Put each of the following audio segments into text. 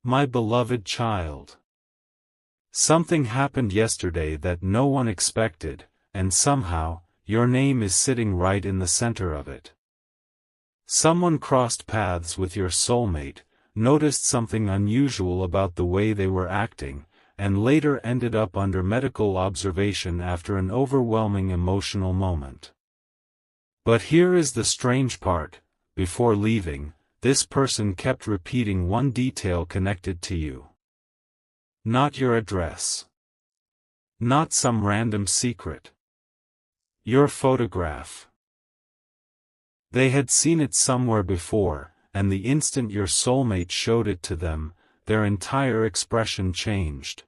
My beloved child. Something happened yesterday that no one expected, and somehow, your name is sitting right in the center of it. Someone crossed paths with your soulmate, noticed something unusual about the way they were acting, and later ended up under medical observation after an overwhelming emotional moment. But here is the strange part: before leaving, this person kept repeating one detail connected to you. Not your address. Not some random secret. Your photograph. They had seen it somewhere before, and the instant your soulmate showed it to them, their entire expression changed.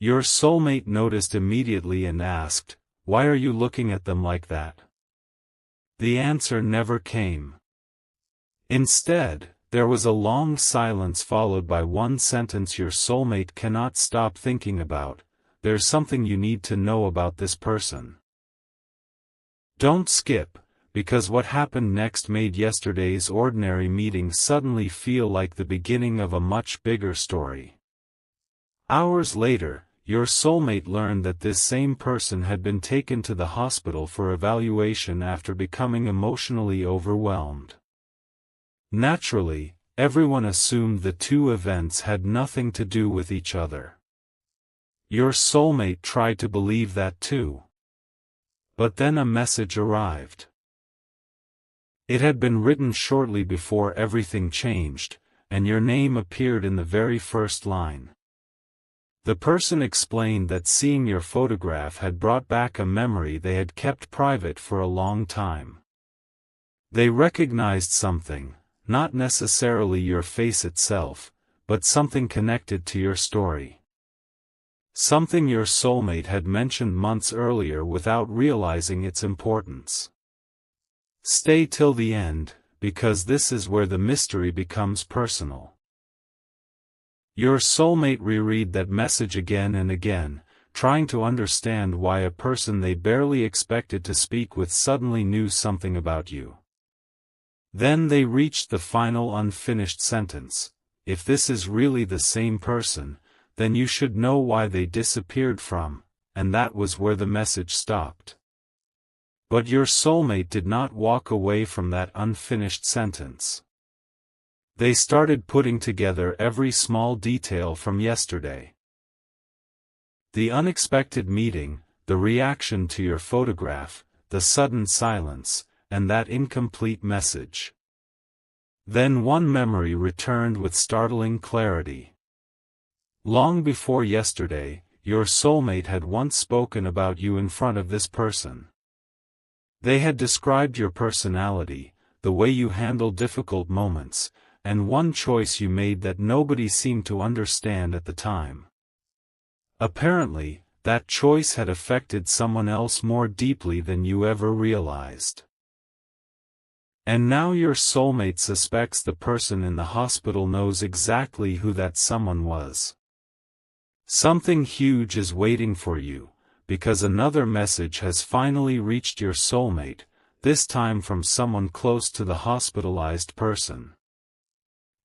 Your soulmate noticed immediately and asked, "Why are you looking at them like that?" The answer never came. Instead, there was a long silence followed by one sentence your soulmate cannot stop thinking about: "There's something you need to know about this person." Don't skip, because what happened next made yesterday's ordinary meeting suddenly feel like the beginning of a much bigger story. Hours later, your soulmate learned that this same person had been taken to the hospital for evaluation after becoming emotionally overwhelmed. Naturally, everyone assumed the two events had nothing to do with each other. Your soulmate tried to believe that too. But then a message arrived. It had been written shortly before everything changed, and your name appeared in the very first line. The person explained that seeing your photograph had brought back a memory they had kept private for a long time. They recognized something, not necessarily your face itself, but something connected to your story. Something your soulmate had mentioned months earlier without realizing its importance. Stay till the end, because this is where the mystery becomes personal. Your soulmate reread that message again and again, trying to understand why a person they barely expected to speak with suddenly knew something about you. Then they reached the final unfinished sentence: "If this is really the same person, then you should know why they disappeared from," and that was where the message stopped. But your soulmate did not walk away from that unfinished sentence. They started putting together every small detail from yesterday. The unexpected meeting, the reaction to your photograph, the sudden silence, and that incomplete message. Then one memory returned with startling clarity. Long before yesterday, your soulmate had once spoken about you in front of this person. They had described your personality, the way you handle difficult moments, and one choice you made that nobody seemed to understand at the time. Apparently, that choice had affected someone else more deeply than you ever realized. And now your soulmate suspects the person in the hospital knows exactly who that someone was. Something huge is waiting for you, because another message has finally reached your soulmate, this time from someone close to the hospitalized person.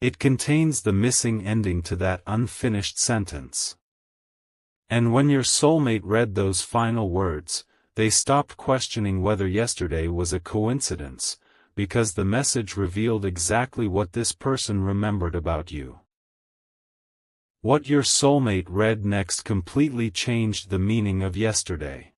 It contains the missing ending to that unfinished sentence. And when your soulmate read those final words, they stopped questioning whether yesterday was a coincidence, because the message revealed exactly what this person remembered about you. What your soulmate read next completely changed the meaning of yesterday.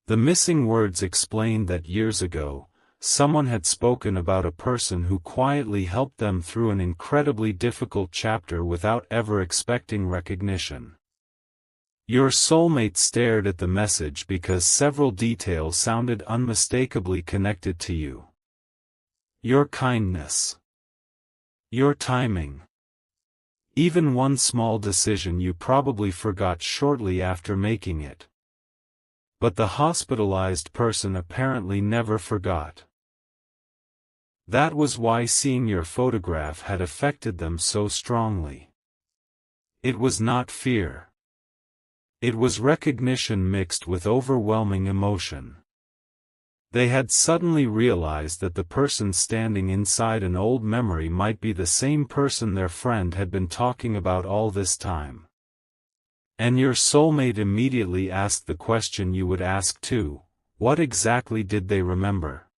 The missing words explained that years ago, someone had spoken about a person who quietly helped them through an incredibly difficult chapter without ever expecting recognition. Your soulmate stared at the message because several details sounded unmistakably connected to you. Your kindness. Your timing. Even one small decision you probably forgot shortly after making it. But the hospitalized person apparently never forgot. That was why seeing your photograph had affected them so strongly. It was not fear. It was recognition mixed with overwhelming emotion. They had suddenly realized that the person standing inside an old memory might be the same person their friend had been talking about all this time. And your soulmate immediately asked the question you would ask too: what exactly did they remember?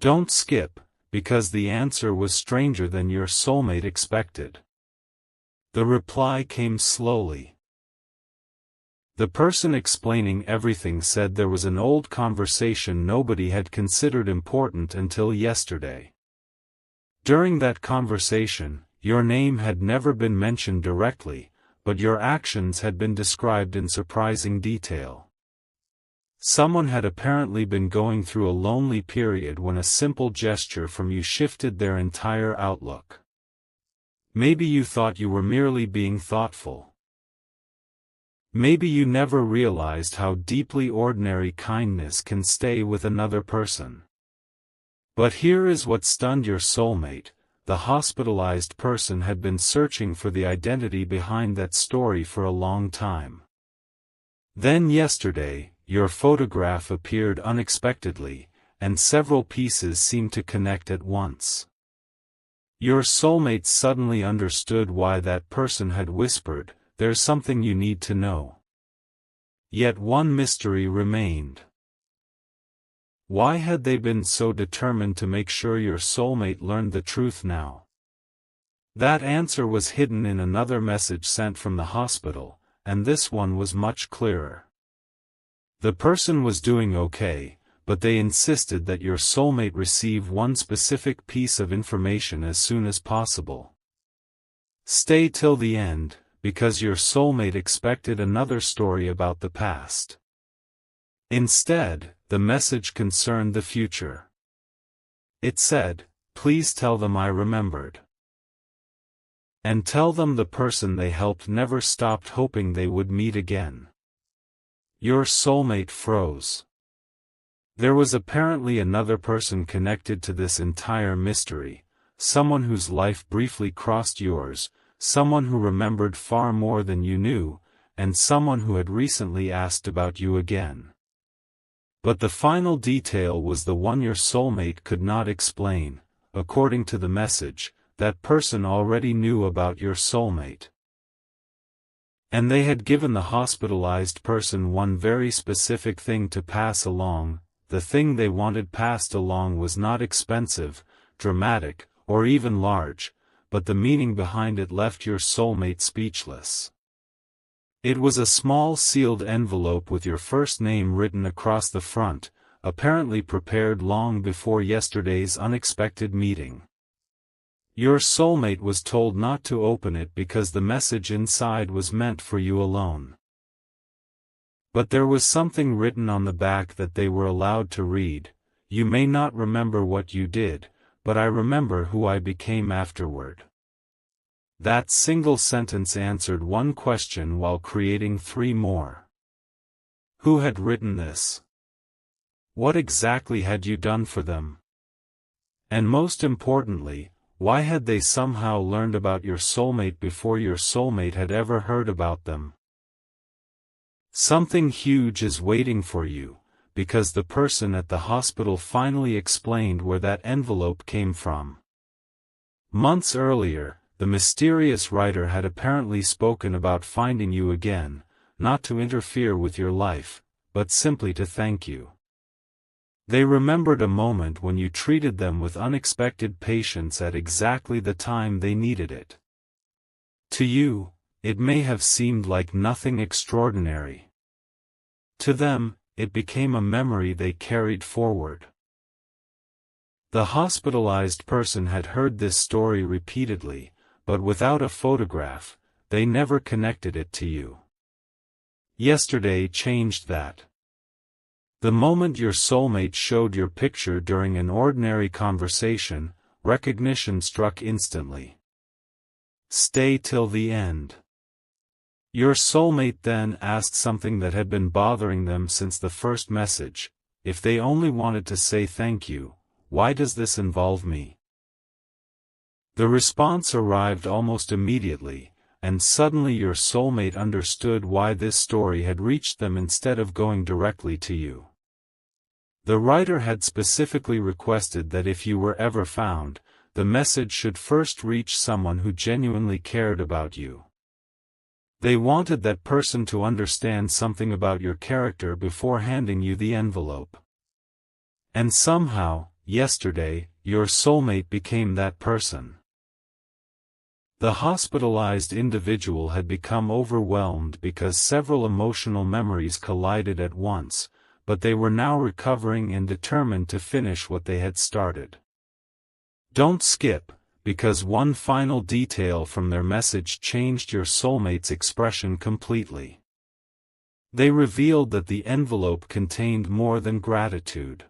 Don't skip, because the answer was stranger than your soulmate expected. The reply came slowly. The person explaining everything said there was an old conversation nobody had considered important until yesterday. During that conversation, your name had never been mentioned directly, but your actions had been described in surprising detail. Someone had apparently been going through a lonely period when a simple gesture from you shifted their entire outlook. Maybe you thought you were merely being thoughtful. Maybe you never realized how deeply ordinary kindness can stay with another person. But here is what stunned your soulmate: the hospitalized person had been searching for the identity behind that story for a long time. Then yesterday, your photograph appeared unexpectedly, and several pieces seemed to connect at once. Your soulmate suddenly understood why that person had whispered, "There's something you need to know." Yet one mystery remained. Why had they been so determined to make sure your soulmate learned the truth now? That answer was hidden in another message sent from the hospital, and this one was much clearer. The person was doing okay, but they insisted that your soulmate receive one specific piece of information as soon as possible. Stay till the end, because your soulmate expected another story about the past. Instead, the message concerned the future. It said, "Please tell them I remembered. And tell them the person they helped never stopped hoping they would meet again." Your soulmate froze. There was apparently another person connected to this entire mystery, someone whose life briefly crossed yours, someone who remembered far more than you knew, and someone who had recently asked about you again. But the final detail was the one your soulmate could not explain. According to the message, that person already knew about your soulmate. And they had given the hospitalized person one very specific thing to pass along. The thing they wanted passed along was not expensive, dramatic, or even large, but the meaning behind it left your soulmate speechless. It was a small sealed envelope with your first name written across the front, apparently prepared long before yesterday's unexpected meeting. Your soulmate was told not to open it because the message inside was meant for you alone. But there was something written on the back that they were allowed to read. "You may not remember what you did, but I remember who I became afterward." That single sentence answered one question while creating three more. Who had written this? What exactly had you done for them? And most importantly, why had they somehow learned about your soulmate before your soulmate had ever heard about them? Something huge is waiting for you, because the person at the hospital finally explained where that envelope came from. Months earlier, the mysterious writer had apparently spoken about finding you again, not to interfere with your life, but simply to thank you. They remembered a moment when you treated them with unexpected patience at exactly the time they needed it. To you, it may have seemed like nothing extraordinary. To them, it became a memory they carried forward. The hospitalized person had heard this story repeatedly, but without a photograph, they never connected it to you. Yesterday changed that. The moment your soulmate showed your picture during an ordinary conversation, recognition struck instantly. Stay till the end. Your soulmate then asked something that had been bothering them since the first message: if they only wanted to say thank you, why does this involve me? The response arrived almost immediately, and suddenly your soulmate understood why this story had reached them instead of going directly to you. The writer had specifically requested that if you were ever found, the message should first reach someone who genuinely cared about you. They wanted that person to understand something about your character before handing you the envelope. And somehow, yesterday, your soulmate became that person. The hospitalized individual had become overwhelmed because several emotional memories collided at once, but they were now recovering and determined to finish what they had started. Don't skip, because one final detail from their message changed your soulmate's expression completely. They revealed that the envelope contained more than gratitude.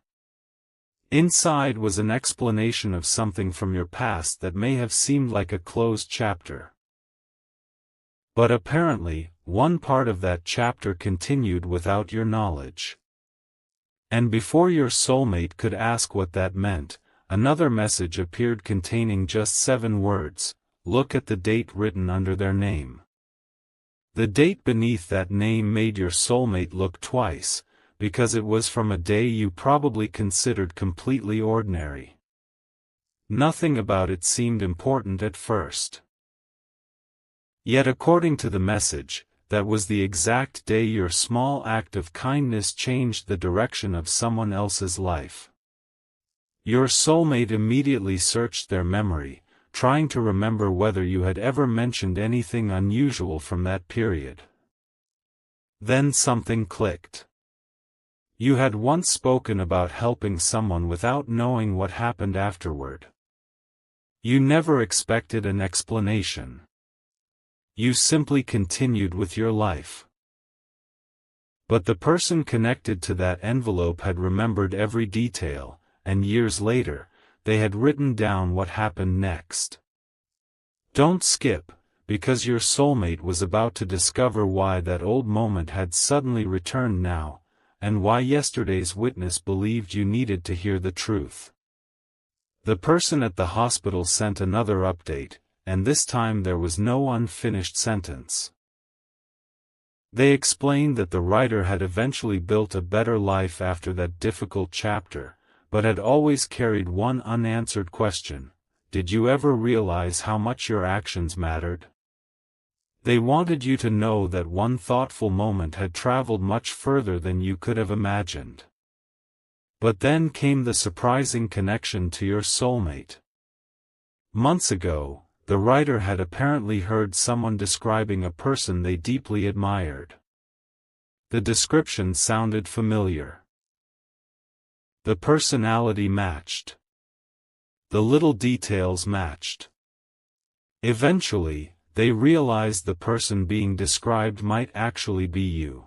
Inside was an explanation of something from your past that may have seemed like a closed chapter. But apparently, one part of that chapter continued without your knowledge. And before your soulmate could ask what that meant, another message appeared containing just 7 words. Look at the date written under their name. The date beneath that name made your soulmate look twice, because it was from a day you probably considered completely ordinary. Nothing about it seemed important at first. Yet according to the message, that was the exact day your small act of kindness changed the direction of someone else's life. Your soulmate immediately searched their memory, trying to remember whether you had ever mentioned anything unusual from that period. Then something clicked. You had once spoken about helping someone without knowing what happened afterward. You never expected an explanation. You simply continued with your life. But the person connected to that envelope had remembered every detail, and years later, they had written down what happened next. Don't skip, because your soulmate was about to discover why that old moment had suddenly returned now, and why yesterday's witness believed you needed to hear the truth. The person at the hospital sent another update, and this time there was no unfinished sentence. They explained that the writer had eventually built a better life after that difficult chapter, but had always carried one unanswered question: did you ever realize how much your actions mattered? They wanted you to know that one thoughtful moment had traveled much further than you could have imagined. But then came the surprising connection to your soulmate. Months ago, the writer had apparently heard someone describing a person they deeply admired. The description sounded familiar. The personality matched. The little details matched. Eventually, they realized the person being described might actually be you.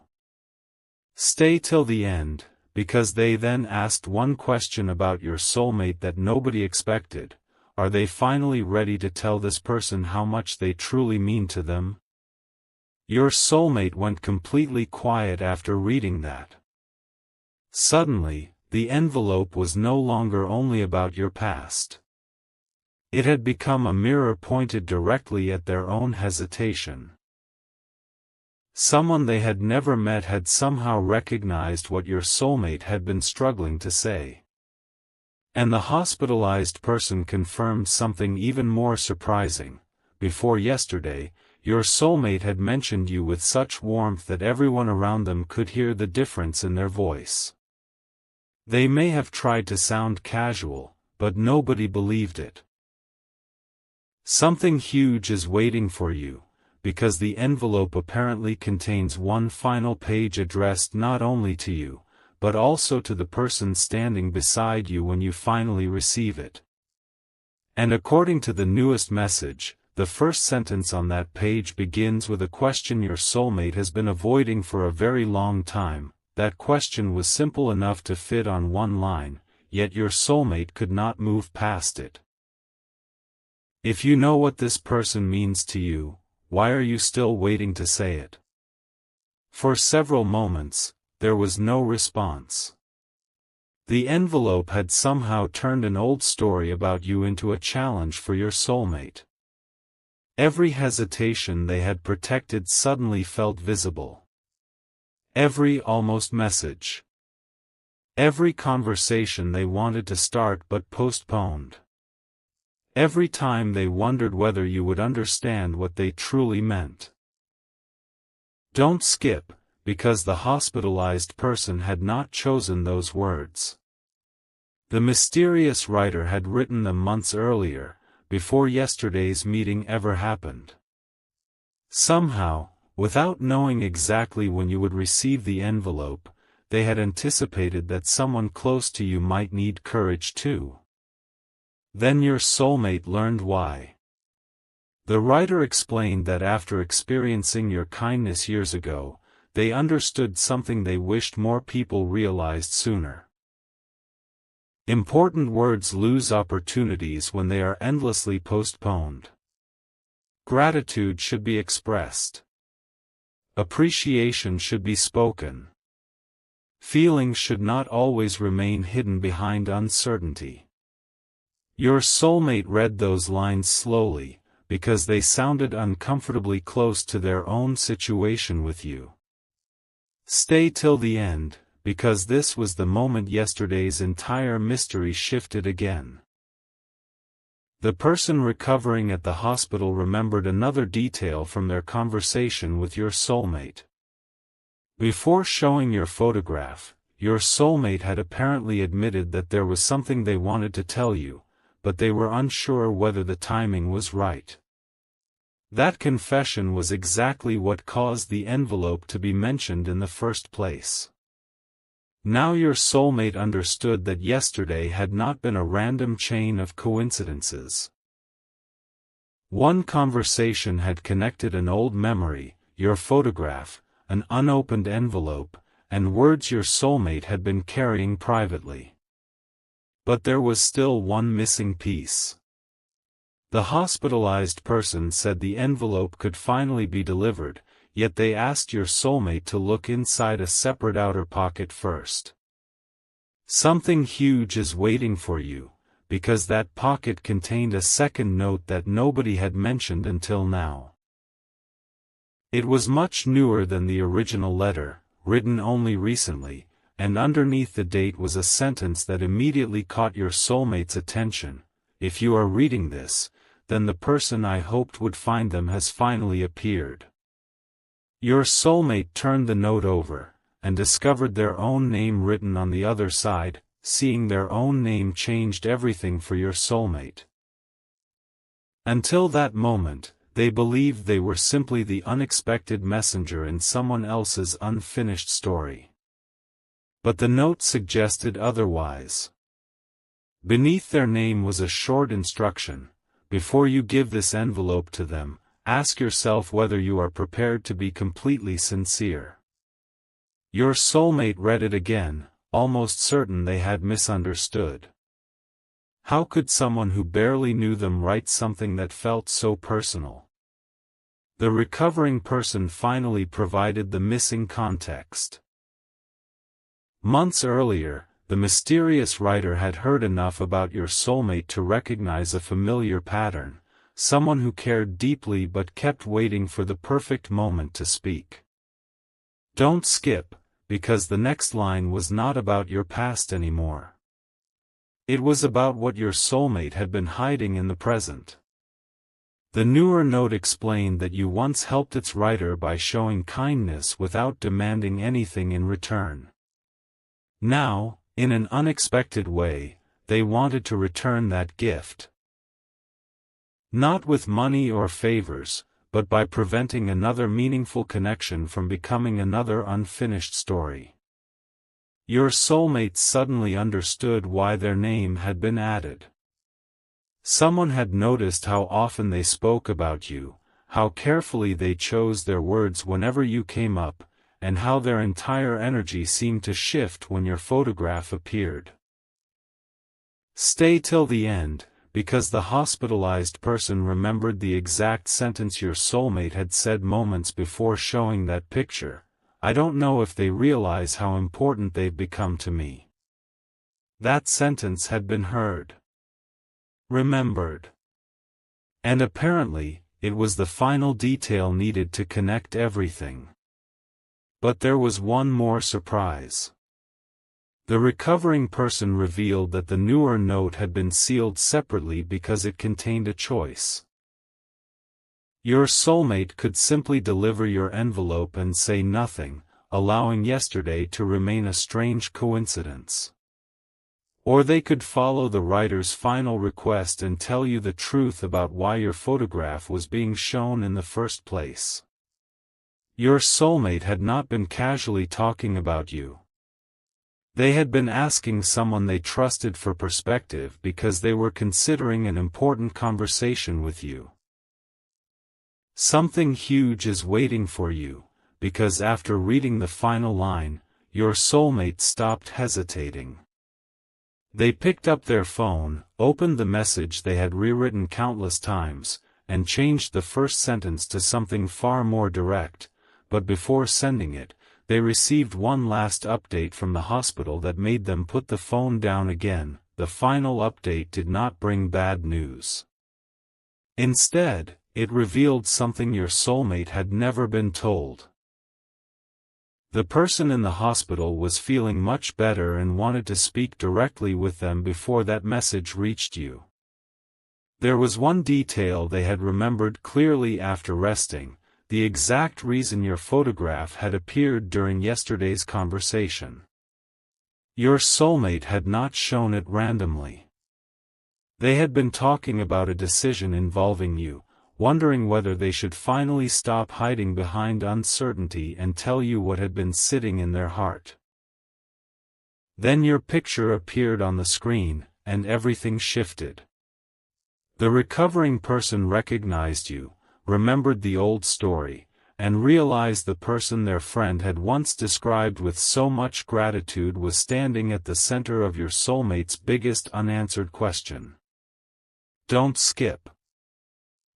Stay till the end, because they then asked one question about your soulmate that nobody expected: are they finally ready to tell this person how much they truly mean to them? Your soulmate went completely quiet after reading that. Suddenly, the envelope was no longer only about your past. It had become a mirror pointed directly at their own hesitation. Someone they had never met had somehow recognized what your soulmate had been struggling to say. And the hospitalized person confirmed something even more surprising. Before yesterday, your soulmate had mentioned you with such warmth that everyone around them could hear the difference in their voice. They may have tried to sound casual, but nobody believed it. Something huge is waiting for you, because the envelope apparently contains one final page addressed not only to you, but also to the person standing beside you when you finally receive it. And according to the newest message, the first sentence on that page begins with a question your soulmate has been avoiding for a very long time. That question was simple enough to fit on one line, yet your soulmate could not move past it. If you know what this person means to you, why are you still waiting to say it? For several moments, there was no response. The envelope had somehow turned an old story about you into a challenge for your soulmate. Every hesitation they had protected suddenly felt visible. Every almost message. Every conversation they wanted to start but postponed. Every time they wondered whether you would understand what they truly meant. Don't skip, because the hospitalized person had not chosen those words. The mysterious writer had written them months earlier, before yesterday's meeting ever happened. Somehow, without knowing exactly when you would receive the envelope, they had anticipated that someone close to you might need courage too. Then your soulmate learned why. The writer explained that after experiencing your kindness years ago, they understood something they wished more people realized sooner. Important words lose opportunities when they are endlessly postponed. Gratitude should be expressed. Appreciation should be spoken. Feelings should not always remain hidden behind uncertainty. Your soulmate read those lines slowly, because they sounded uncomfortably close to their own situation with you. Stay till the end, because this was the moment yesterday's entire mystery shifted again. The person recovering at the hospital remembered another detail from their conversation with your soulmate. Before showing your photograph, your soulmate had apparently admitted that there was something they wanted to tell you, but they were unsure whether the timing was right. That confession was exactly what caused the envelope to be mentioned in the first place. Now your soulmate understood that yesterday had not been a random chain of coincidences. One conversation had connected an old memory, your photograph, an unopened envelope, and words your soulmate had been carrying privately. But there was still one missing piece. The hospitalized person said the envelope could finally be delivered, yet they asked your soulmate to look inside a separate outer pocket first. Something huge is waiting for you, because that pocket contained a second note that nobody had mentioned until now. It was much newer than the original letter, written only recently, and underneath the date was a sentence that immediately caught your soulmate's attention. If you are reading this, then the person I hoped would find them has finally appeared. Your soulmate turned the note over, and discovered their own name written on the other side. Seeing their own name changed everything for your soulmate. Until that moment, they believed they were simply the unexpected messenger in someone else's unfinished story. But the note suggested otherwise. Beneath their name was a short instruction: before you give this envelope to them, ask yourself whether you are prepared to be completely sincere. Your soulmate read it again, almost certain they had misunderstood. How could someone who barely knew them write something that felt so personal? The recovering person finally provided the missing context. Months earlier, the mysterious writer had heard enough about your soulmate to recognize a familiar pattern, someone who cared deeply but kept waiting for the perfect moment to speak. Don't skip, because the next line was not about your past anymore. It was about what your soulmate had been hiding in the present. The newer note explained that you once helped its writer by showing kindness without demanding anything in return. Now, in an unexpected way, they wanted to return that gift. Not with money or favors, but by preventing another meaningful connection from becoming another unfinished story. Your soulmate suddenly understood why their name had been added. Someone had noticed how often they spoke about you, how carefully they chose their words whenever you came up, and how their entire energy seemed to shift when your photograph appeared. Stay till the end, because the hospitalized person remembered the exact sentence your soulmate had said moments before showing that picture: I don't know if they realize how important they've become to me. That sentence had been heard. Remembered. And apparently, it was the final detail needed to connect everything. But there was one more surprise. The recovering person revealed that the newer note had been sealed separately because it contained a choice. Your soulmate could simply deliver your envelope and say nothing, allowing yesterday to remain a strange coincidence. Or they could follow the writer's final request and tell you the truth about why your photograph was being shown in the first place. Your soulmate had not been casually talking about you. They had been asking someone they trusted for perspective because they were considering an important conversation with you. Something huge is waiting for you, because after reading the final line, your soulmate stopped hesitating. They picked up their phone, opened the message they had rewritten countless times, and changed the first sentence to something far more direct, but before sending it, they received one last update from the hospital that made them put the phone down again. The final update did not bring bad news. Instead, it revealed something your soulmate had never been told. The person in the hospital was feeling much better and wanted to speak directly with them before that message reached you. There was one detail they had remembered clearly after resting: the exact reason your photograph had appeared during yesterday's conversation. Your soulmate had not shown it randomly. They had been talking about a decision involving you, wondering whether they should finally stop hiding behind uncertainty and tell you what had been sitting in their heart. Then your picture appeared on the screen, and everything shifted. The recovering person recognized you, remembered the old story, and realized the person their friend had once described with so much gratitude was standing at the center of your soulmate's biggest unanswered question. Don't skip.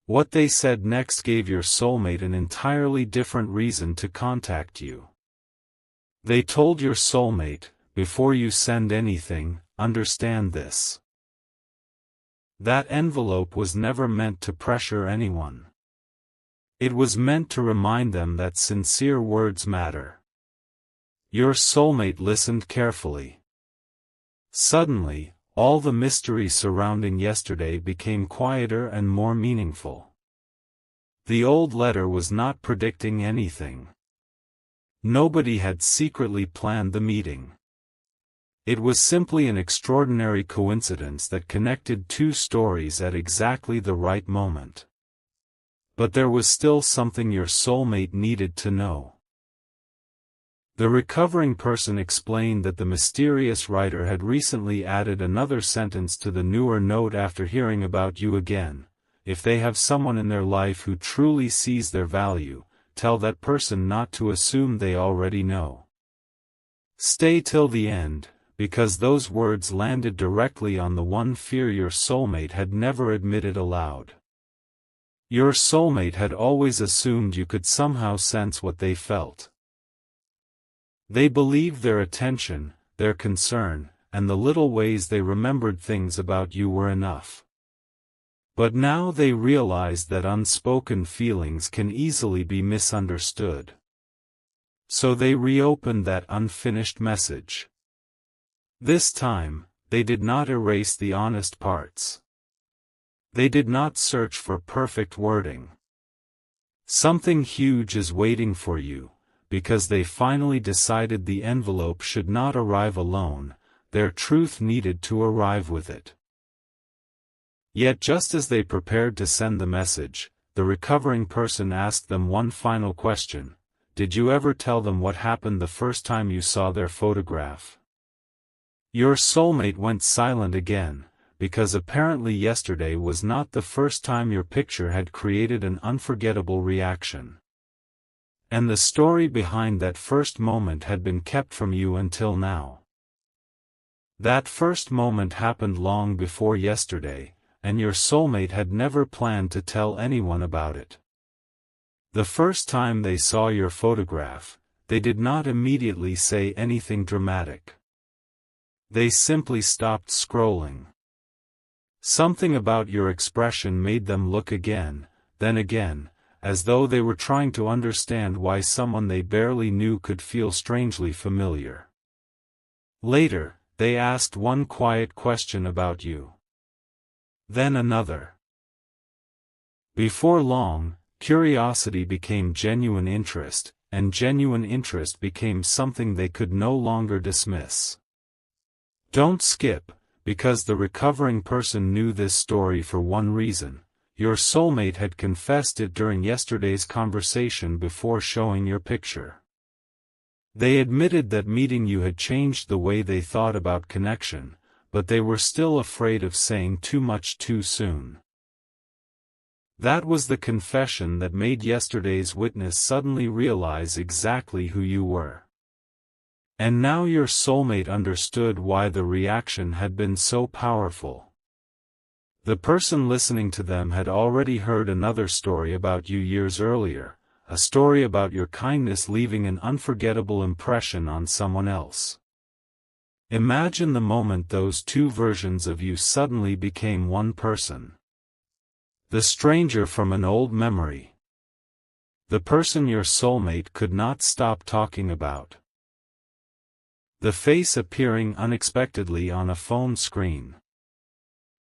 What they said next gave your soulmate an entirely different reason to contact you. They told your soulmate, before you send anything, understand this. That envelope was never meant to pressure anyone. It was meant to remind them that sincere words matter. Your soulmate listened carefully. Suddenly, all the mystery surrounding yesterday became quieter and more meaningful. The old letter was not predicting anything. Nobody had secretly planned the meeting. It was simply an extraordinary coincidence that connected two stories at exactly the right moment. But there was still something your soulmate needed to know. The recovering person explained that the mysterious writer had recently added another sentence to the newer note after hearing about you again. If they have someone in their life who truly sees their value, tell that person not to assume they already know. Stay till the end, because those words landed directly on the one fear your soulmate had never admitted aloud. Your soulmate had always assumed you could somehow sense what they felt. They believed their attention, their concern, and the little ways they remembered things about you were enough. But now they realized that unspoken feelings can easily be misunderstood. So they reopened that unfinished message. This time, they did not erase the honest parts. They did not search for perfect wording. Something huge is waiting for you, because they finally decided the envelope should not arrive alone, their truth needed to arrive with it. Yet just as they prepared to send the message, the recovering person asked them one final question: did you ever tell them what happened the first time you saw their photograph? Your soulmate went silent again, because apparently yesterday was not the first time your picture had created an unforgettable reaction. And the story behind that first moment had been kept from you until now. That first moment happened long before yesterday, and your soulmate had never planned to tell anyone about it. The first time they saw your photograph, they did not immediately say anything dramatic. They simply stopped scrolling. Something about your expression made them look again, then again, as though they were trying to understand why someone they barely knew could feel strangely familiar. Later, they asked one quiet question about you. Then another. Before long, curiosity became genuine interest, and genuine interest became something they could no longer dismiss. Don't skip, because the recovering person knew this story for one reason: your soulmate had confessed it during yesterday's conversation before showing your picture. They admitted that meeting you had changed the way they thought about connection, but they were still afraid of saying too much too soon. That was the confession that made yesterday's witness suddenly realize exactly who you were. And now your soulmate understood why the reaction had been so powerful. The person listening to them had already heard another story about you years earlier, a story about your kindness leaving an unforgettable impression on someone else. Imagine the moment those two versions of you suddenly became one person. The stranger from an old memory. The person your soulmate could not stop talking about. The face appearing unexpectedly on a phone screen.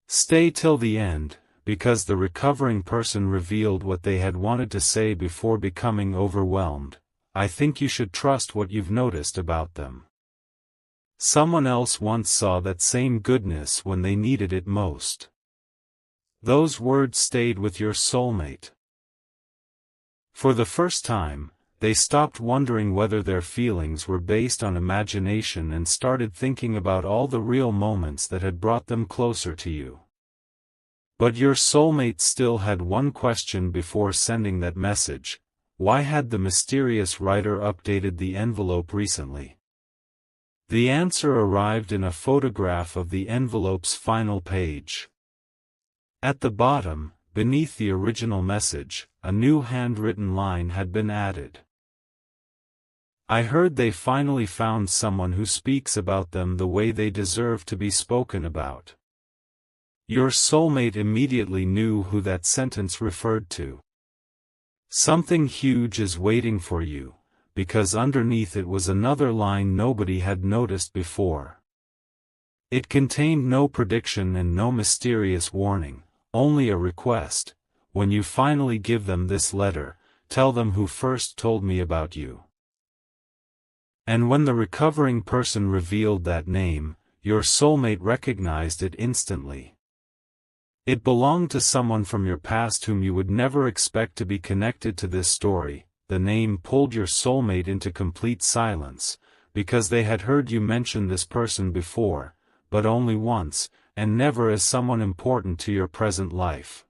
Stay till the end, because the recovering person revealed what they had wanted to say before becoming overwhelmed. I think you should trust what you've noticed about them. Someone else once saw that same goodness when they needed it most. Those words stayed with your soulmate. For the first time, they stopped wondering whether their feelings were based on imagination and started thinking about all the real moments that had brought them closer to you. But your soulmate still had one question before sending that message: why had the mysterious writer updated the envelope recently? The answer arrived in a photograph of the envelope's final page. At the bottom, beneath the original message, a new handwritten line had been added. I heard they finally found someone who speaks about them the way they deserve to be spoken about. Your soulmate immediately knew who that sentence referred to. Something huge is waiting for you, because underneath it was another line nobody had noticed before. It contained no prediction and no mysterious warning, only a request: when you finally give them this letter, tell them who first told me about you. And when the recovering person revealed that name, your soulmate recognized it instantly. It belonged to someone from your past whom you would never expect to be connected to this story. The name pulled your soulmate into complete silence, because they had heard you mention this person before, but only once, and never as someone important to your present life.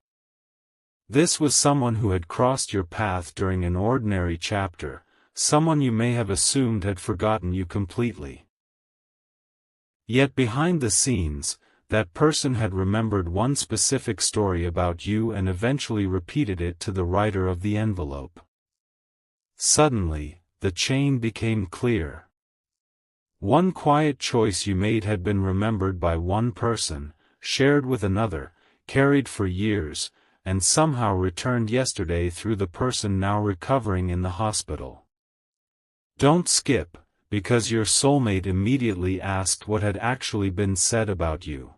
This was someone who had crossed your path during an ordinary chapter, someone you may have assumed had forgotten you completely. Yet behind the scenes, that person had remembered one specific story about you and eventually repeated it to the writer of the envelope. Suddenly, the chain became clear. One quiet choice you made had been remembered by one person, shared with another, carried for years, and somehow returned yesterday through the person now recovering in the hospital. Don't skip, because your soulmate immediately asked what had actually been said about you.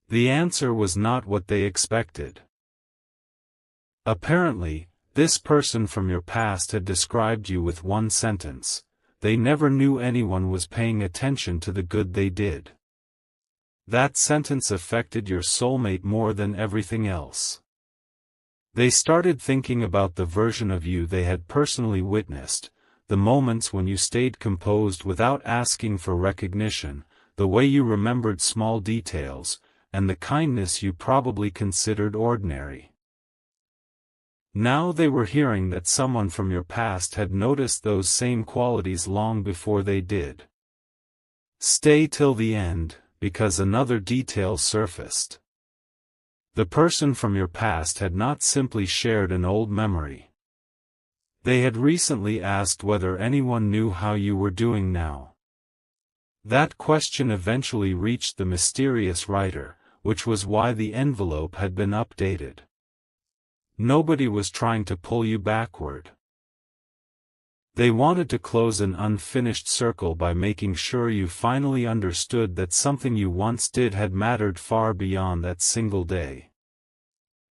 The answer was not what they expected. Apparently, this person from your past had described you with one sentence: they never knew anyone was paying attention to the good they did. That sentence affected your soulmate more than everything else. They started thinking about the version of you they had personally witnessed, the moments when you stayed composed without asking for recognition, the way you remembered small details, and the kindness you probably considered ordinary. Now they were hearing that someone from your past had noticed those same qualities long before they did. Stay till the end, because another detail surfaced. The person from your past had not simply shared an old memory. They had recently asked whether anyone knew how you were doing now. That question eventually reached the mysterious writer, which was why the envelope had been updated. Nobody was trying to pull you backward. They wanted to close an unfinished circle by making sure you finally understood that something you once did had mattered far beyond that single day.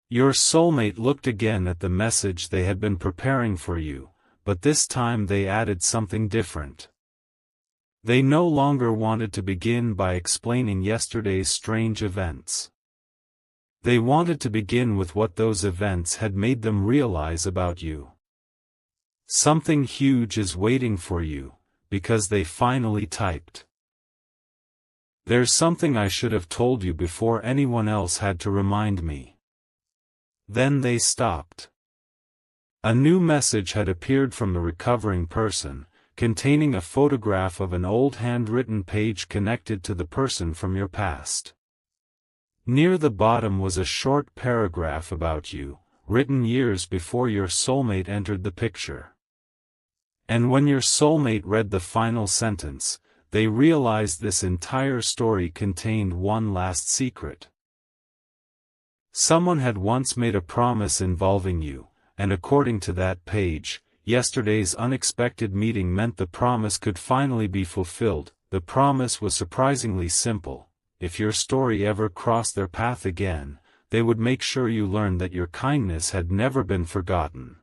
Your soulmate looked again at the message they had been preparing for you, but this time they added something different. They no longer wanted to begin by explaining yesterday's strange events. They wanted to begin with what those events had made them realize about you. Something huge is waiting for you, because they finally typed. There's something I should have told you before anyone else had to remind me. Then they stopped. A new message had appeared from the recovering person, containing a photograph of an old handwritten page connected to the person from your past. Near the bottom was a short paragraph about you, written years before your soulmate entered the picture. And when your soulmate read the final sentence, they realized this entire story contained one last secret. Someone had once made a promise involving you, and according to that page, yesterday's unexpected meeting meant the promise could finally be fulfilled. The promise was surprisingly simple: if your story ever crossed their path again, they would make sure you learned that your kindness had never been forgotten.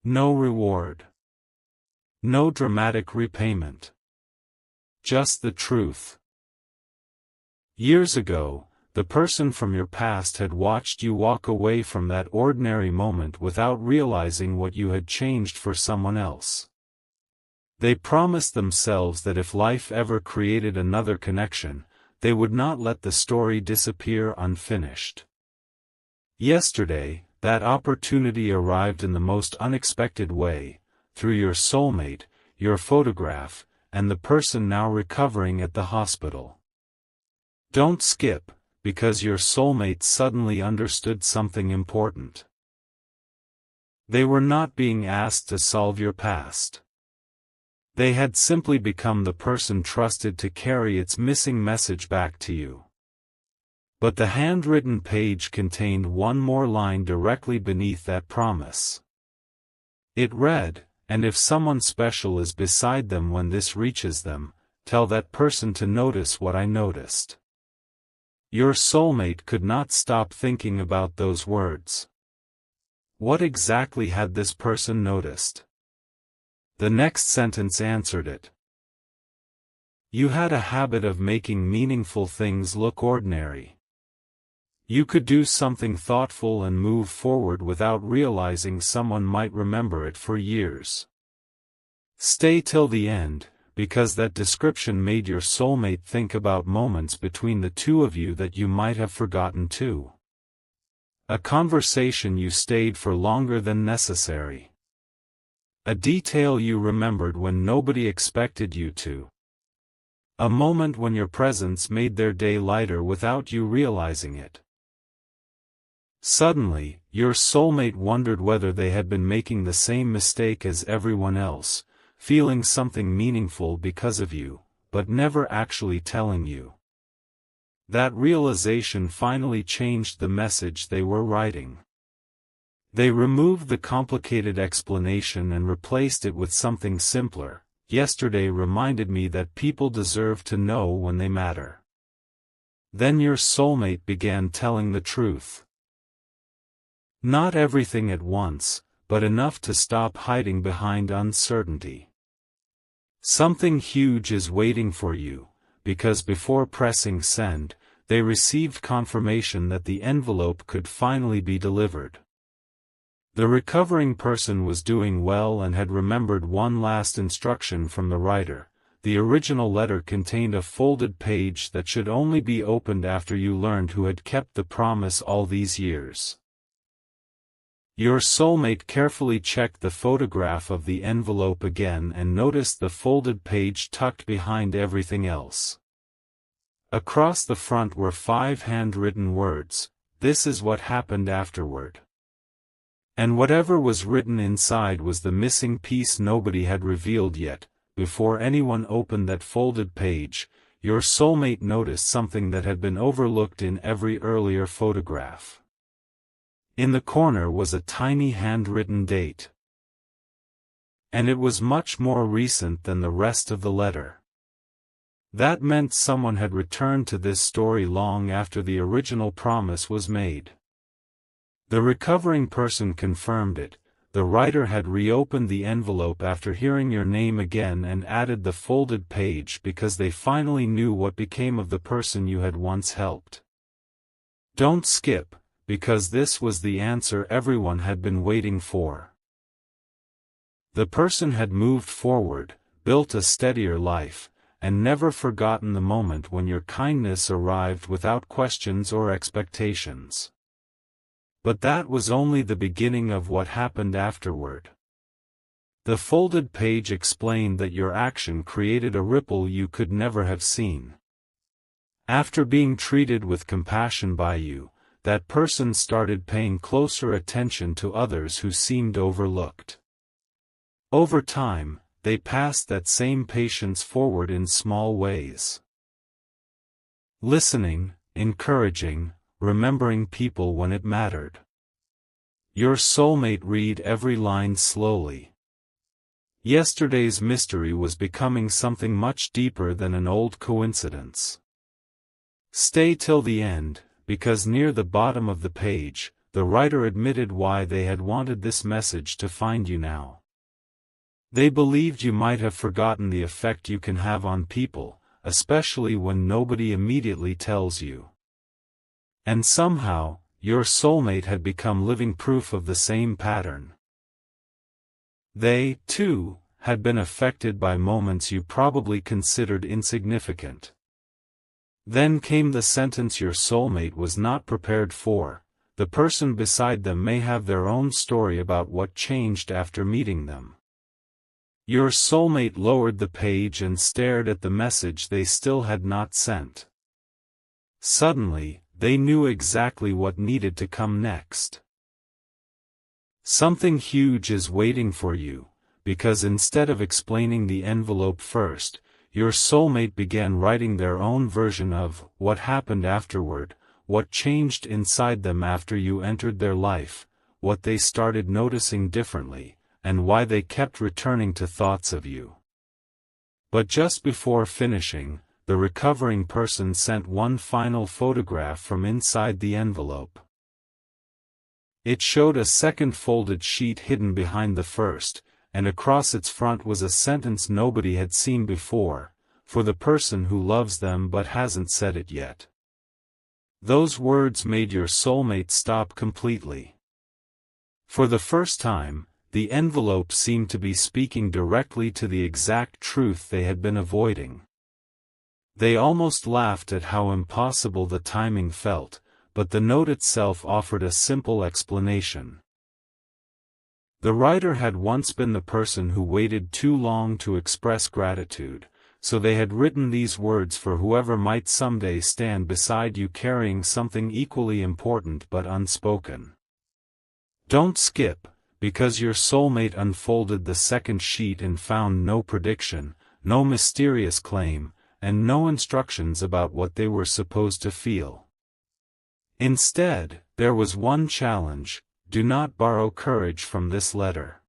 No reward. No dramatic repayment. Just the truth. Years ago, the person from your past had watched you walk away from that ordinary moment without realizing what you had changed for someone else. They promised themselves that if life ever created another connection, they would not let the story disappear unfinished. Yesterday, that opportunity arrived in the most unexpected way, through your soulmate, your photograph, and the person now recovering at the hospital. Don't skip, because your soulmate suddenly understood something important. They were not being asked to solve your past. They had simply become the person trusted to carry its missing message back to you. But the handwritten page contained one more line directly beneath that promise. It read, "And if someone special is beside them when this reaches them, tell that person to notice what I noticed." Your soulmate could not stop thinking about those words. What exactly had this person noticed? The next sentence answered it. You had a habit of making meaningful things look ordinary. You could do something thoughtful and move forward without realizing someone might remember it for years. Stay till the end, because that description made your soulmate think about moments between the two of you that you might have forgotten too. A conversation you stayed for longer than necessary. A detail you remembered when nobody expected you to. A moment when your presence made their day lighter without you realizing it. Suddenly, your soulmate wondered whether they had been making the same mistake as everyone else, feeling something meaningful because of you, but never actually telling you. That realization finally changed the message they were writing. They removed the complicated explanation and replaced it with something simpler. Yesterday reminded me that people deserve to know when they matter. Then your soulmate began telling the truth. Not everything at once, but enough to stop hiding behind uncertainty. Something huge is waiting for you, because before pressing send, they received confirmation that the envelope could finally be delivered. The recovering person was doing well and had remembered one last instruction from the writer. The original letter contained a folded page that should only be opened after you learned who had kept the promise all these years. Your soulmate carefully checked the photograph of the envelope again and noticed the folded page tucked behind everything else. Across the front were 5 handwritten words: "This is what happened afterward." And whatever was written inside was the missing piece nobody had revealed yet. Before anyone opened that folded page, your soulmate noticed something that had been overlooked in every earlier photograph. In the corner was a tiny handwritten date. And it was much more recent than the rest of the letter. That meant someone had returned to this story long after the original promise was made. The recovering person confirmed it. The writer had reopened the envelope after hearing your name again and added the folded page because they finally knew what became of the person you had once helped. Don't skip, because this was the answer everyone had been waiting for. The person had moved forward, built a steadier life, and never forgotten the moment when your kindness arrived without questions or expectations. But that was only the beginning of what happened afterward. The folded page explained that your action created a ripple you could never have seen. After being treated with compassion by you, that person started paying closer attention to others who seemed overlooked. Over time, they passed that same patience forward in small ways. Listening, encouraging, remembering people when it mattered. Your soulmate read every line slowly. Yesterday's mystery was becoming something much deeper than an old coincidence. Stay till the end, because near the bottom of the page, the writer admitted why they had wanted this message to find you now. They believed you might have forgotten the effect you can have on people, especially when nobody immediately tells you. And somehow, your soulmate had become living proof of the same pattern. They, too, had been affected by moments you probably considered insignificant. Then came the sentence your soulmate was not prepared for. The person beside them may have their own story about what changed after meeting them. Your soulmate lowered the page and stared at the message they still had not sent. Suddenly, they knew exactly what needed to come next. Something huge is waiting for you, because instead of explaining the envelope first, your soulmate began writing their own version of what happened afterward, what changed inside them after you entered their life, what they started noticing differently, and why they kept returning to thoughts of you. But just before finishing, the recovering person sent one final photograph from inside the envelope. It showed a second folded sheet hidden behind the first, and across its front was a sentence nobody had seen before, for the person who loves them but hasn't said it yet. Those words made your soulmate stop completely. For the first time, the envelope seemed to be speaking directly to the exact truth they had been avoiding. They almost laughed at how impossible the timing felt, but the note itself offered a simple explanation. The writer had once been the person who waited too long to express gratitude, so they had written these words for whoever might someday stand beside you carrying something equally important but unspoken. Don't skip, because your soulmate unfolded the second sheet and found no prediction, no mysterious claim, and no instructions about what they were supposed to feel. Instead, there was one challenge: do not borrow courage from this letter.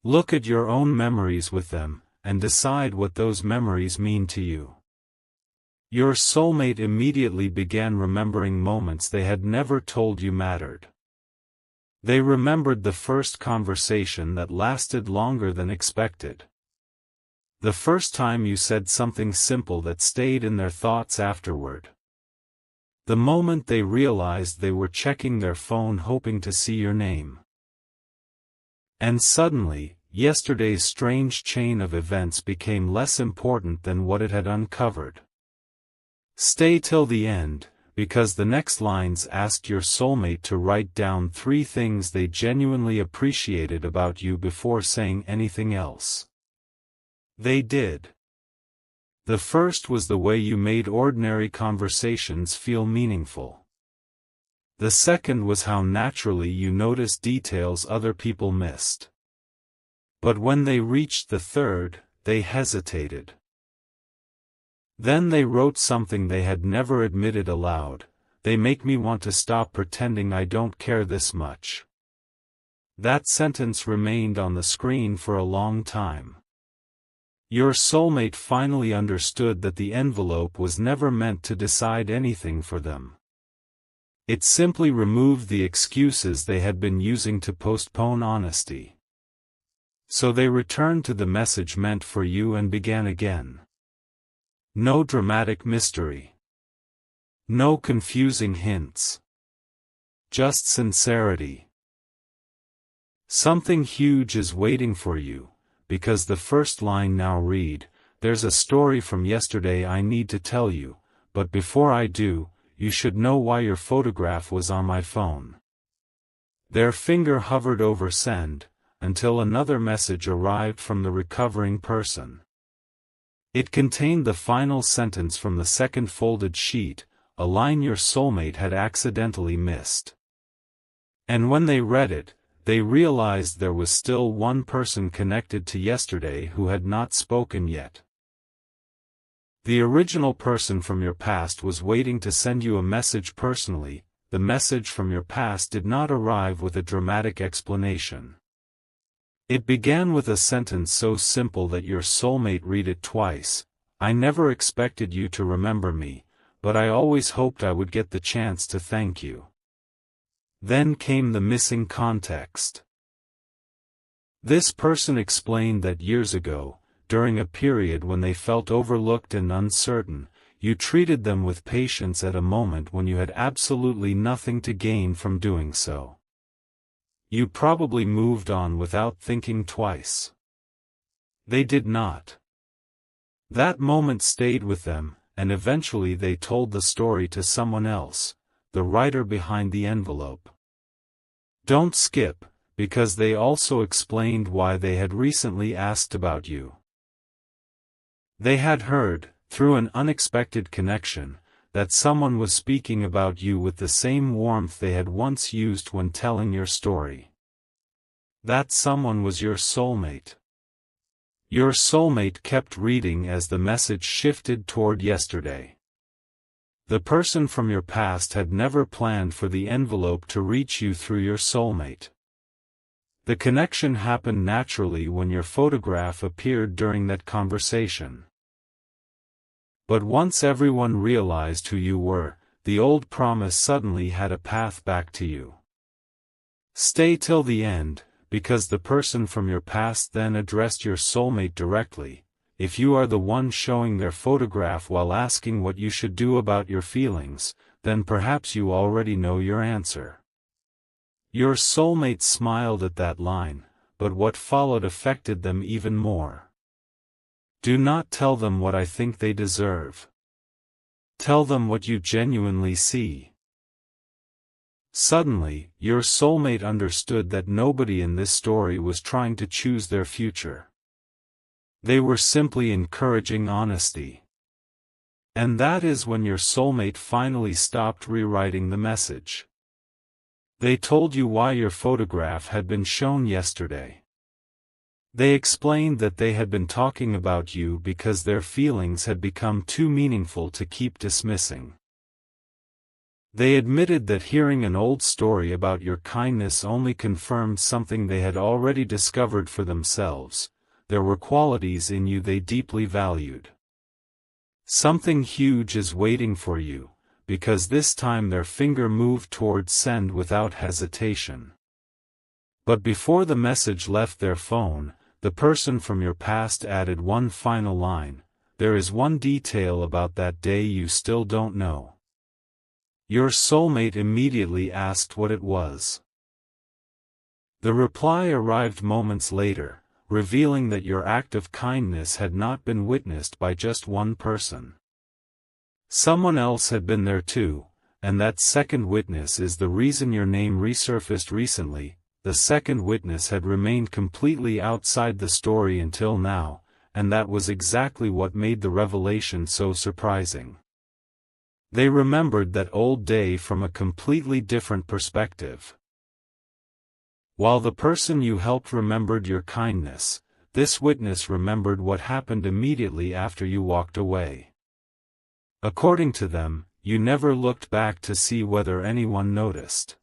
Look at your own memories with them, and decide what those memories mean to you. Your soulmate immediately began remembering moments they had never told you mattered. They remembered the first conversation that lasted longer than expected. The first time you said something simple that stayed in their thoughts afterward. The moment they realized they were checking their phone hoping to see your name. And suddenly, yesterday's strange chain of events became less important than what it had uncovered. Stay till the end, because the next lines asked your soulmate to write down 3 things they genuinely appreciated about you before saying anything else. They did. The first was the way you made ordinary conversations feel meaningful. The second was how naturally you noticed details other people missed. But when they reached the third, they hesitated. Then they wrote something they had never admitted aloud: they make me want to stop pretending I don't care this much. That sentence remained on the screen for a long time. Your soulmate finally understood that the envelope was never meant to decide anything for them. It simply removed the excuses they had been using to postpone honesty. So they returned to the message meant for you and began again. No dramatic mystery. No confusing hints. Just sincerity. Something huge is waiting for you, because the first line now read, "There's a story from yesterday I need to tell you, but before I do, you should know why your photograph was on my phone." Their finger hovered over send, until another message arrived from the recovering person. It contained the final sentence from the second folded sheet, a line your soulmate had accidentally missed. And when they read it, they realized there was still one person connected to yesterday who had not spoken yet. The original person from your past was waiting to send you a message personally. The message from your past did not arrive with a dramatic explanation. It began with a sentence so simple that your soulmate read it twice. "I never expected you to remember me, but I always hoped I would get the chance to thank you." Then came the missing context. This person explained that years ago, during a period when they felt overlooked and uncertain, you treated them with patience at a moment when you had absolutely nothing to gain from doing so. You probably moved on without thinking twice. They did not. That moment stayed with them, and eventually they told the story to someone else, the writer behind the envelope. Don't skip, because they also explained why they had recently asked about you. They had heard, through an unexpected connection, that someone was speaking about you with the same warmth they had once used when telling your story. That someone was your soulmate. Your soulmate kept reading as the message shifted toward yesterday. The person from your past had never planned for the envelope to reach you through your soulmate. The connection happened naturally when your photograph appeared during that conversation. But once everyone realized who you were, the old promise suddenly had a path back to you. Stay till the end, because the person from your past then addressed your soulmate directly. If you are the one showing their photograph while asking what you should do about your feelings, then perhaps you already know your answer. Your soulmate smiled at that line, but what followed affected them even more. Do not tell them what I think they deserve. Tell them what you genuinely see. Suddenly, your soulmate understood that nobody in this story was trying to choose their future. They were simply encouraging honesty. And that is when your soulmate finally stopped rewriting the message. They told you why your photograph had been shown yesterday. They explained that they had been talking about you because their feelings had become too meaningful to keep dismissing. They admitted that hearing an old story about your kindness only confirmed something they had already discovered for themselves. There were qualities in you they deeply valued. Something huge is waiting for you, because this time their finger moved toward send without hesitation. But before the message left their phone, the person from your past added one final line. There is one detail about that day you still don't know. Your soulmate immediately asked what it was. The reply arrived moments later, revealing that your act of kindness had not been witnessed by just one person. Someone else had been there too, and that second witness is the reason your name resurfaced recently. The second witness had remained completely outside the story until now, and that was exactly what made the revelation so surprising. They remembered that old day from a completely different perspective. While the person you helped remembered your kindness, this witness remembered what happened immediately after you walked away. According to them, you never looked back to see whether anyone noticed.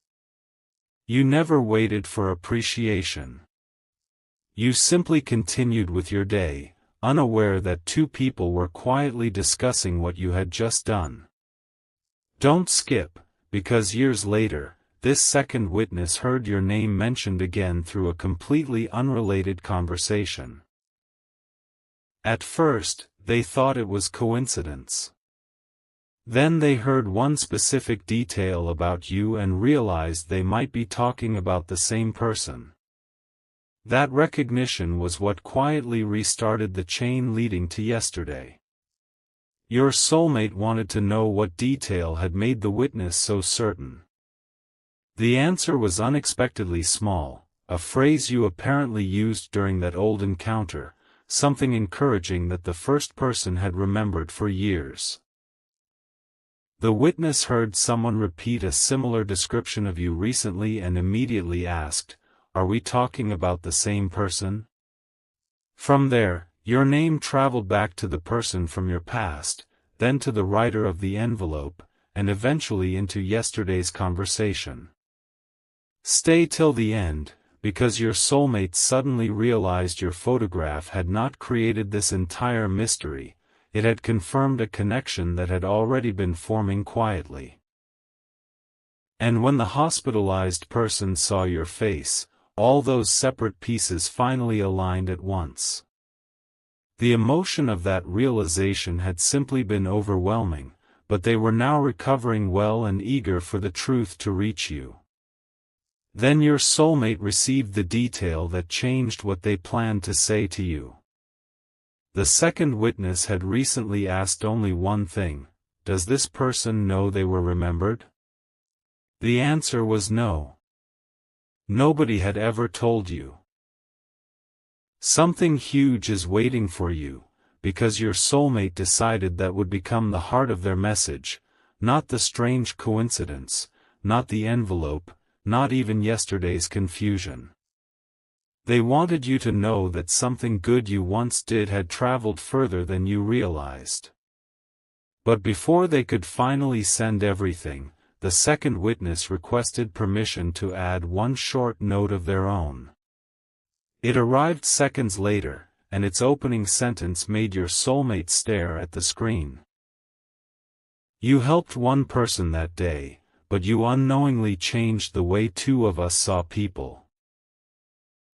You never waited for appreciation. You simply continued with your day, unaware that two people were quietly discussing what you had just done. Don't skip, because years later, this second witness heard your name mentioned again through a completely unrelated conversation. At first, they thought it was coincidence. Then they heard one specific detail about you and realized they might be talking about the same person. That recognition was what quietly restarted the chain leading to yesterday. Your soulmate wanted to know what detail had made the witness so certain. The answer was unexpectedly small, a phrase you apparently used during that old encounter, something encouraging that the first person had remembered for years. The witness heard someone repeat a similar description of you recently and immediately asked, "Are we talking about the same person?" From there, your name traveled back to the person from your past, then to the writer of the envelope, and eventually into yesterday's conversation. Stay till the end, because your soulmate suddenly realized your photograph had not created this entire mystery. It had confirmed a connection that had already been forming quietly. And when the hospitalized person saw your face, all those separate pieces finally aligned at once. The emotion of that realization had simply been overwhelming, but they were now recovering well and eager for the truth to reach you. Then your soulmate received the detail that changed what they planned to say to you. The second witness had recently asked only one thing: does this person know they were remembered? The answer was no. Nobody had ever told you. Something huge is waiting for you, because your soulmate decided that would become the heart of their message, not the strange coincidence, not the envelope, not even yesterday's confusion. They wanted you to know that something good you once did had traveled further than you realized. But before they could finally send everything, the second witness requested permission to add one short note of their own. It arrived seconds later, and its opening sentence made your soulmate stare at the screen. You helped one person that day, but you unknowingly changed the way two of us saw people.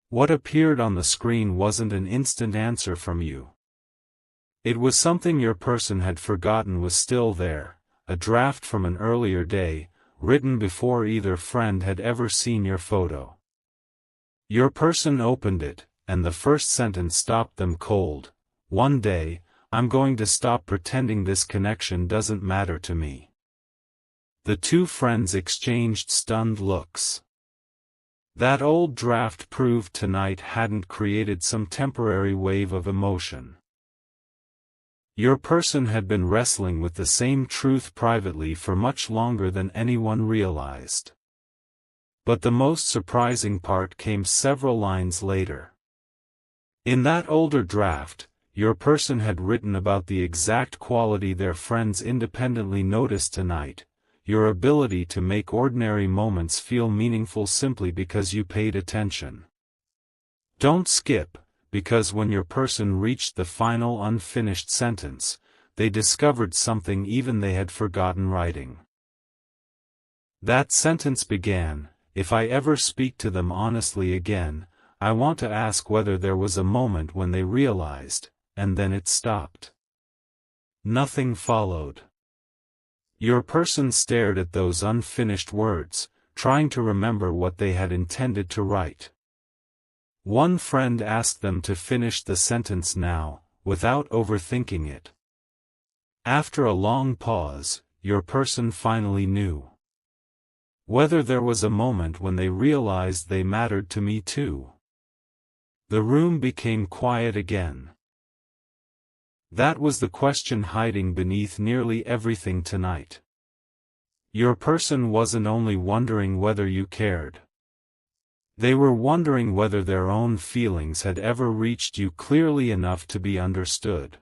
What appeared on the screen wasn't an instant answer from you. It was something your person had forgotten was still there, a draft from an earlier day, written before either friend had ever seen your photo. Your person opened it, and the first sentence stopped them cold. "One day, I'm going to stop pretending this connection doesn't matter to me." The two friends exchanged stunned looks. That old draft proved tonight hadn't created some temporary wave of emotion. Your person had been wrestling with the same truth privately for much longer than anyone realized. But the most surprising part came several lines later. In that older draft, your person had written about the exact quality their friends independently noticed tonight: your ability to make ordinary moments feel meaningful simply because you paid attention. Don't skip, because when your person reached the final unfinished sentence, they discovered something even they had forgotten writing. That sentence began, "If I ever speak to them honestly again, I want to ask whether there was a moment when they realized," and then it stopped. Nothing followed. Your person stared at those unfinished words, trying to remember what they had intended to write. One friend asked them to finish the sentence now, without overthinking it. After a long pause, your person finally knew. Whether there was a moment when they realized they mattered to me too. The room became quiet again. That was the question hiding beneath nearly everything tonight. Your person wasn't only wondering whether you cared. They were wondering whether their own feelings had ever reached you clearly enough to be understood.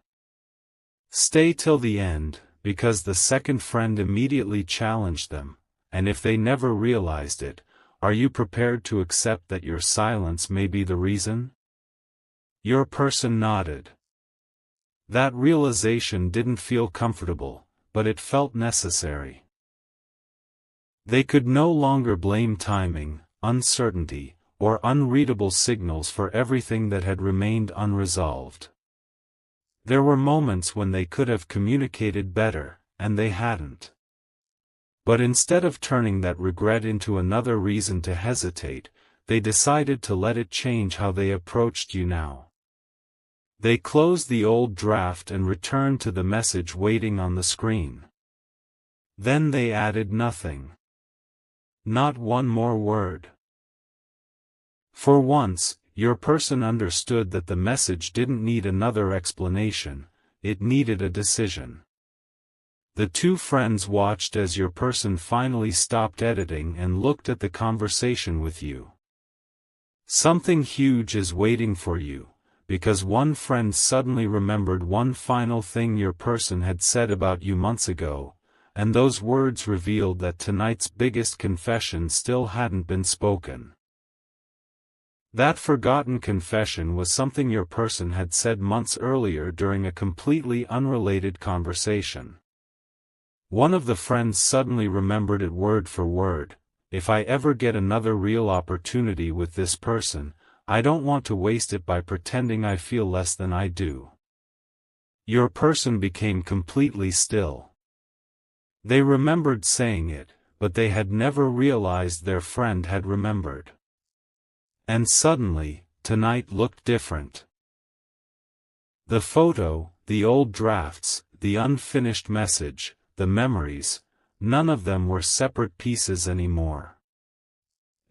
Stay till the end, because the second friend immediately challenged them, and if they never realized it, Are you prepared to accept that your silence may be the reason? Your person nodded. That realization didn't feel comfortable, but it felt necessary. They could no longer blame timing, uncertainty, or unreadable signals for everything that had remained unresolved. There were moments when they could have communicated better, and they hadn't. But instead of turning that regret into another reason to hesitate, they decided to let it change how they approached you now. They closed the old draft and returned to the message waiting on the screen. Then they added nothing. Not one more word. For once, your person understood that the message didn't need another explanation, it needed a decision. The two friends watched as your person finally stopped editing and looked at the conversation with you. Something huge is waiting for you, because one friend suddenly remembered one final thing your person had said about you months ago, and those words revealed that tonight's biggest confession still hadn't been spoken. That forgotten confession was something your person had said months earlier during a completely unrelated conversation. One of the friends suddenly remembered it word for word. If I ever get another real opportunity with this person, I don't want to waste it by pretending I feel less than I do. Your person became completely still. They remembered saying it, but they had never realized their friend had remembered. And suddenly, tonight looked different. The photo, the old drafts, the unfinished message, the memories, none of them were separate pieces anymore.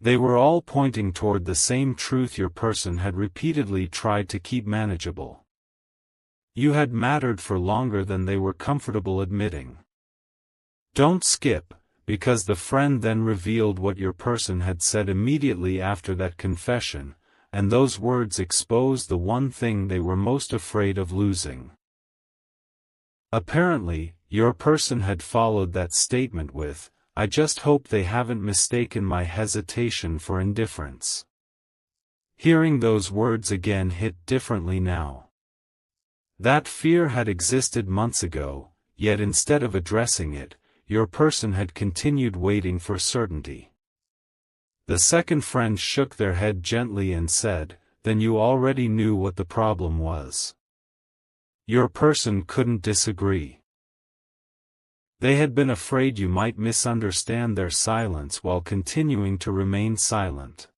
They were all pointing toward the same truth your person had repeatedly tried to keep manageable. You had mattered for longer than they were comfortable admitting. Don't skip, because the friend then revealed what your person had said immediately after that confession, and those words exposed the one thing they were most afraid of losing. Apparently, your person had followed that statement with, "I just hope they haven't mistaken my hesitation for indifference." Hearing those words again hit differently now. That fear had existed months ago, yet instead of addressing it, your person had continued waiting for certainty. The second friend shook their head gently and said, "Then you already knew what the problem was." Your person couldn't disagree. They had been afraid you might misunderstand their silence while continuing to remain silent.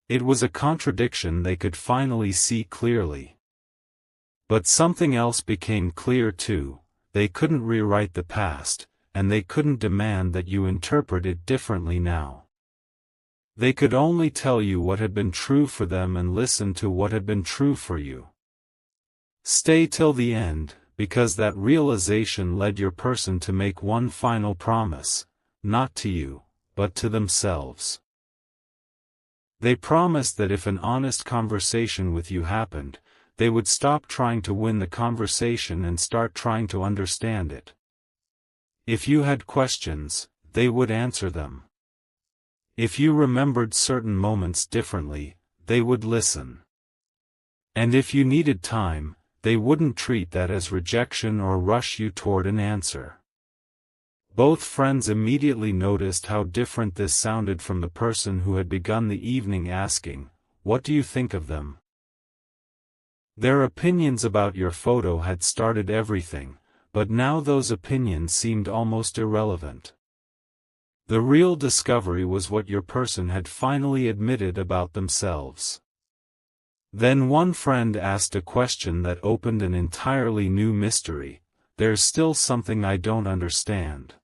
It was a contradiction they could finally see clearly. But something else became clear too: they couldn't rewrite the past, and they couldn't demand that you interpret it differently now. They could only tell you what had been true for them and listen to what had been true for you. Stay till the end, because that realization led your person to make one final promise, not to you, but to themselves. They promised that if an honest conversation with you happened, they would stop trying to win the conversation and start trying to understand it. If you had questions, they would answer them. If you remembered certain moments differently, they would listen. And if you needed time, they wouldn't treat that as rejection or rush you toward an answer. Both friends immediately noticed how different this sounded from the person who had begun the evening asking, "What do you think of them?" Their opinions about your photo had started everything, but now those opinions seemed almost irrelevant. The real discovery was what your person had finally admitted about themselves. Then one friend asked a question that opened an entirely new mystery: "There's still something I don't understand.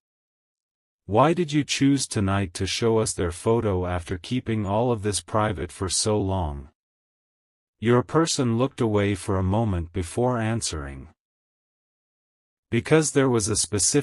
Why did you choose tonight to show us their photo after keeping all of this private for so long?" Your person looked away for a moment before answering. Because there was a specific